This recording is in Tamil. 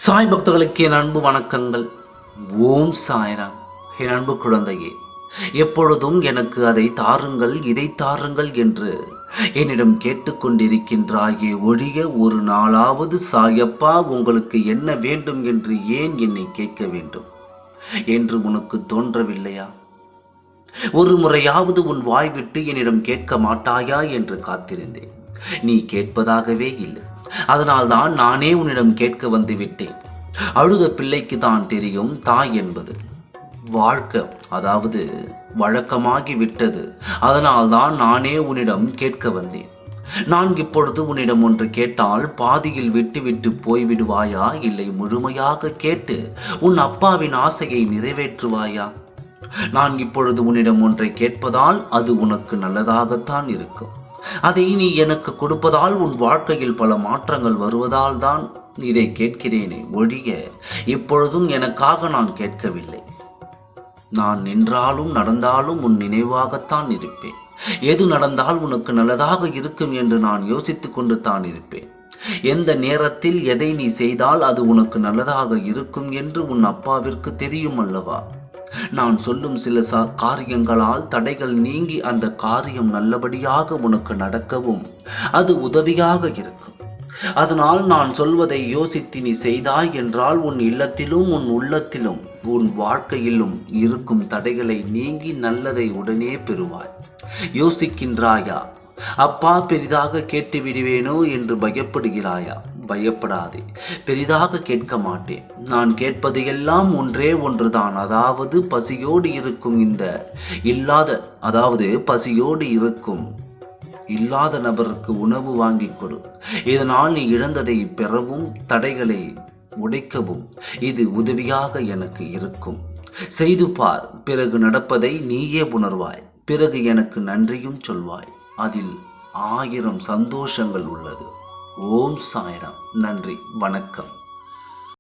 சாய் பக்தர்களுக்கு என் அன்பு வணக்கங்கள். ஓம் சாய்ராம். என் அன்பு குழந்தையே, எப்பொழுதும் எனக்கு அதை தாருங்கள் இதை தாருங்கள் என்று என்னிடம் கேட்டுக்கொண்டிருக்கின்றாயே ஒழிய, ஒரு நாளாவது சாயப்பா உங்களுக்கு என்ன வேண்டும் என்று ஏன் என்னை கேட்க வேண்டும் என்று உனக்கு தோன்றவில்லையா? ஒரு முறையாவது உன் வாய் விட்டு என்னிடம் கேட்க மாட்டாயா என்று காத்திருந்தேன். நீ கேட்பதாகவே இல்லை. அதனால்தான் நானே உன்னிடம் கேட்க வந்து விட்டேன். அழுத பிள்ளைக்கு தான் தெரியும் தாய் என்பது. வாழ்க்கை அதாவது வழக்கமாகி விட்டது. அதனால்தான் நானே உன்னிடம் கேட்க வந்தேன். நான் இப்பொழுது உன்னிடம் ஒன்று கேட்டால் பாதியில் விட்டு போய்விடுவாயா, இல்லை முழுமையாக கேட்டு உன் அப்பாவின் ஆசையை நிறைவேற்றுவாயா? நான் இப்பொழுது உன்னிடம் ஒன்றை கேட்பதால் அது உனக்கு நல்லதாகத்தான் இருக்கும். அதை நீ எனக்கு கொடுப்பதால் உன் வாழ்க்கையில் பல மாற்றங்கள் வருவதால் தான் இதை கேட்கிறேனே ஒழிய, இப்பொழுதும் எனக்காக நான் கேட்கவில்லை. நான் நின்றாலும் நடந்தாலும் உன் நினைவாகத்தான் இருப்பேன். எது நடந்தால் உனக்கு நல்லதாக இருக்கும் என்று நான் யோசித்துக் கொண்டு தான் இருப்பேன். எந்த நேரத்தில் எதை நீ செய்தால் அது உனக்கு நல்லதாக இருக்கும் என்று உன் அப்பாவிற்கு தெரியும் அல்லவா? நான் சொல்லும் சில காரியங்களால் தடைகள் நீங்கி அந்த காரியம் நல்லபடியாக உனக்கு நடக்கவும் அது உதவியாக இருக்கும். அதனால் நான் சொல்வதை யோசித்து நீ செய்தாய் என்றால் உன் இல்லத்திலும் உன் உள்ளத்திலும் உன் வாழ்க்கையிலும் இருக்கும் தடைகளை நீங்கி நல்லதை உடனே பெறுவாய். யோசிக்கின்றாயா? அப்பா, பெரிதாக கேட்டு விடுவேனோ என்று பயப்படுகிறாயா? பயப்படாதே, பெரிதாக கேட்க மாட்டேன். நான் கேட்பது எல்லாம் ஒன்றே ஒன்றுதான். அதாவது பசியோடு இருக்கும் பசியோடு இருக்கும் இல்லாத நபருக்கு உணவு வாங்கி கொடு. இதனால் நீ இழந்ததை பெறவும் தடைகளை உடைக்கவும் இது உதவியாக எனக்கு இருக்கும். செய்து பார், பிறகு நடப்பதை நீயே உணர்வாய். பிறகு எனக்கு நன்றியும் சொல்வாய். அதில் 1000 சந்தோஷங்கள் உள்ளது. ஓம் சாய்ராம். நன்றி, வணக்கம்.